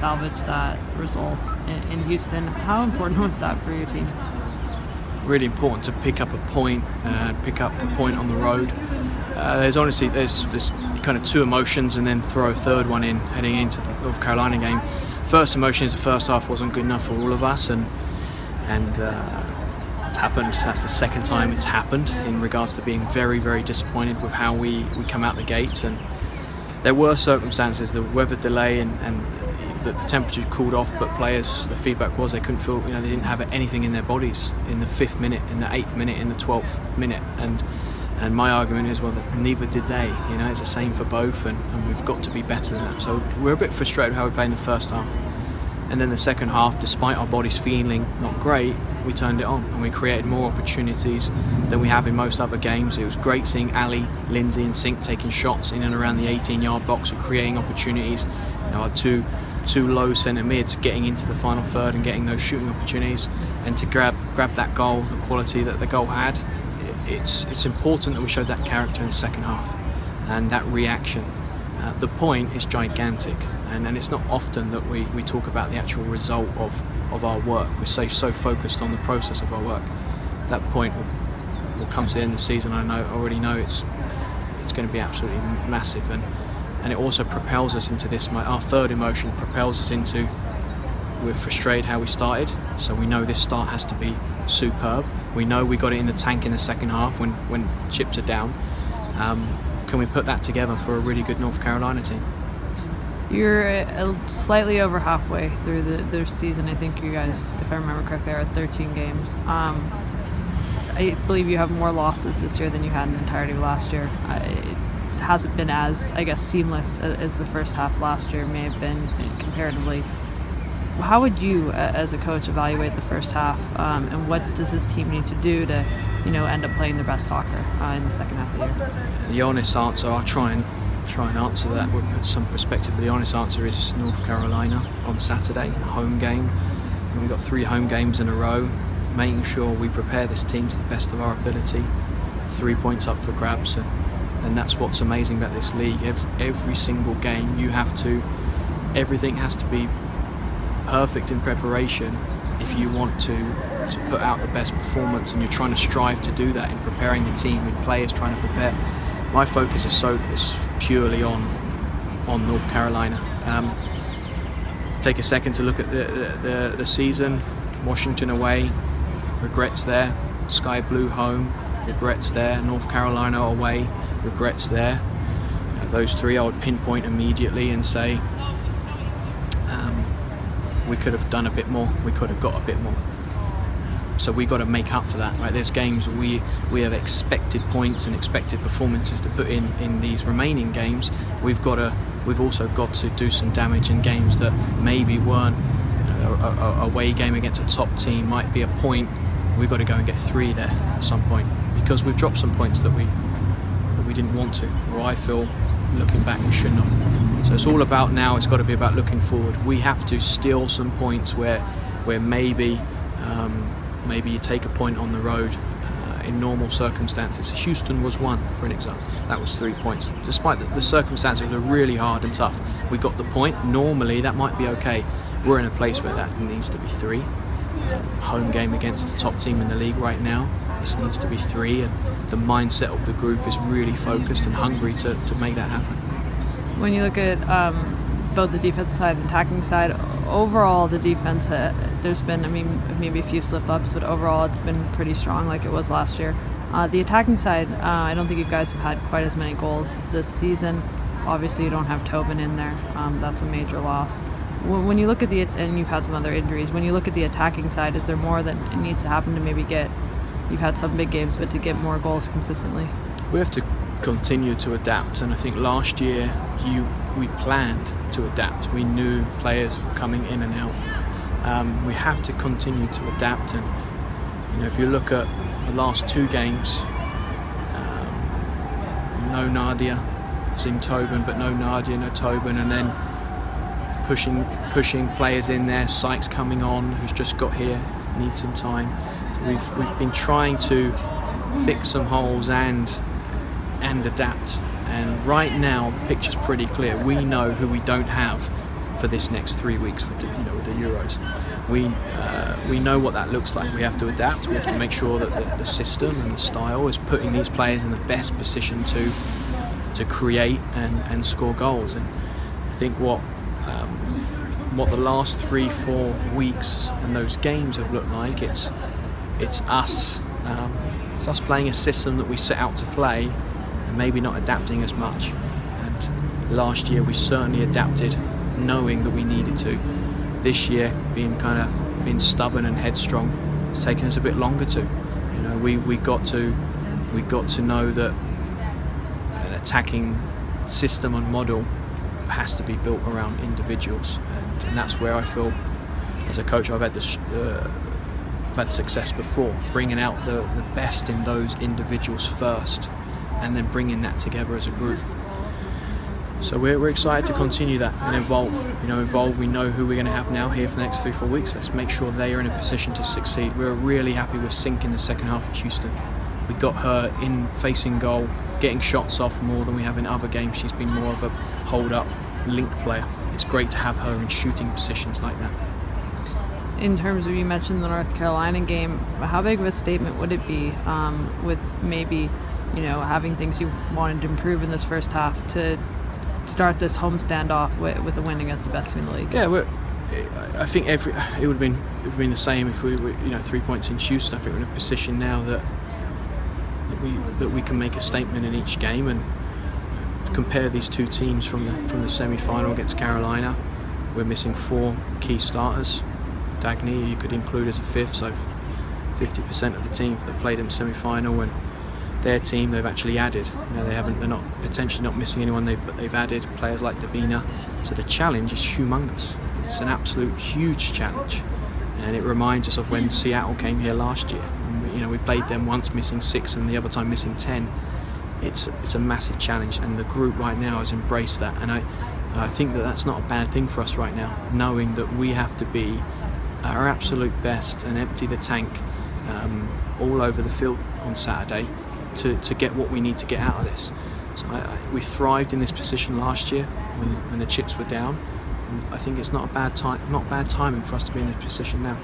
salvage that result in Houston. How important was that for your team? Really important to pick up a point on the road. There's kind of two emotions, and then throw a third one in heading into the North Carolina game. First emotion is the first half wasn't good enough for all of us, and it's happened. That's the second time it's happened in regards to being very, very disappointed with how we come out the gates. And there were circumstances, the weather delay and the temperature cooled off, but players, the feedback was they couldn't feel, they didn't have anything in their bodies in the 5th minute, in the 8th minute, in the 12th minute. And my argument is, well, neither did they. It's the same for both, and we've got to be better than that. So we're a bit frustrated with how we played in the first half. And then the second half, despite our bodies feeling not great, we turned it on and we created more opportunities than we have in most other games. It was great seeing Ali, Lindsay and Sink taking shots in and around the 18-yard box and creating opportunities. Our two low centre mids getting into the final third and getting those shooting opportunities, and to grab that goal, the quality that the goal had. It's important that we showed that character in the second half and that reaction. The point is gigantic, and it's not often that we talk about the actual result of our work. We're so focused on the process of our work. That point will come to the end of the season. I already know it's going to be absolutely massive, and it also propels us into this. Our third emotion propels us into, we're frustrated how we started, so we know this start has to be superb. We know we got it in the tank in the second half when chips are down. Can we put that together for a really good North Carolina team? You're slightly over halfway through the season. I think you guys, if I remember correctly, are at 13 games. I believe you have more losses this year than you had in the entirety of last year. It hasn't been as, I guess, seamless as the first half last year may have been comparatively. How would you, as a coach, evaluate the first half, and what does this team need to do to, end up playing their best soccer in the second half of the year? The honest answer, I'll try and answer that with some perspective. But the honest answer is North Carolina on Saturday, a home game, and we've got 3 home games in a row. Making sure we prepare this team to the best of our ability. 3 points up for grabs, and that's what's amazing about this league. Every single game, everything has to be perfect in preparation if you want to put out the best performance, and you're trying to strive to do that in preparing the team and players trying to prepare. My focus is purely on North Carolina. Take a second to look at the season. Washington away, regrets there. Sky Blue home, regrets there. North Carolina away, regrets there. Those 3 I would pinpoint immediately and say, we could have done a bit more, we could have got a bit more. So we got to make up for that, right? There's games we have expected points and expected performances to put in these remaining games. We've also got to do some damage in games that maybe weren't a away game against a top team, might be a point. We've got to go and get 3 there at some point, because we've dropped some points that we didn't want to, or I feel looking back we shouldn't have. So it's all about now, it's got to be about looking forward. We have to steal some points where maybe you take a point on the road in normal circumstances. Houston was one, for an example. That was 3 points. Despite the circumstances were really hard and tough, we got the point. Normally that might be okay. We're in a place where that needs to be 3. Home game against the top team in the league right now. This needs to be 3, and the mindset of the group is really focused and hungry to make that happen. When you look at both the defensive side and attacking side, overall the defense, there's been, maybe a few slip-ups, but overall it's been pretty strong like it was last year. The attacking side, I don't think you guys have had quite as many goals this season. Obviously you don't have Tobin in there. That's a major loss. When you look at and you've had some other injuries, when you look at the attacking side, is there more that needs to happen to maybe you've had some big games, but to get more goals consistently? We have to continue to adapt, and I think last year we planned to adapt. We knew players were coming in and out. We have to continue to adapt, and if you look at the last 2 games, no Nadia, I've seen Tobin, but no Nadia, no Tobin, and then pushing players in there. Sykes coming on, who's just got here, needs some time. So we've been trying to fix some holes and adapt. And right now the picture's pretty clear. We know who we don't have for this next 3 weeks with the Euros. We know what that looks like. We have to adapt. We have to make sure that the system and the style is putting these players in the best position to create and score goals. And I think what the last 3-4 weeks and those games have looked like, it's us playing a system that we set out to play and maybe not adapting as much. And last year we certainly adapted, knowing that we needed to. This year, being stubborn and headstrong, it's taken us a bit longer to. We got to know that an attacking system and model has to be built around individuals, and that's where I feel, as a coach, I've had success before, bringing out the best in those individuals first, and then bringing that together as a group. So we're excited to continue that and evolve. We know who we're going to have now here for the next 3-4 weeks. Let's make sure they are in a position to succeed. We're really happy with Sink in the second half at Houston. We got her in facing goal, getting shots off more than we have in other games. She's been more of a hold-up link player. It's great to have her in shooting positions like that. In terms of, you mentioned the North Carolina game, how big of a statement would it be with maybe, having things you've wanted to improve in this first half to start this homestand off with a win against the best team in the league? Yeah, I think it would have been the same if we were 3 points in Houston. I think we're in a position now that we can make a statement in each game, and compare these two teams from the semi-final against Carolina. We're missing 4 key starters. Dagny you could include as a fifth, so 50% of the team that played in the semi-final, and their team they've actually added. They're not potentially not missing anyone, but they've added players like Dabina. So the challenge is humongous. It's an absolute huge challenge, and it reminds us of when Seattle came here last year. We played them once missing 6 and the other time missing 10. It's a massive challenge, and the group right now has embraced that, and I think that's not a bad thing for us right now, knowing that we have to be our absolute best and empty the tank all over the field on Saturday to get what we need to get out of this. So we thrived in this position last year when the chips were down, and I think it's not bad timing for us to be in this position now.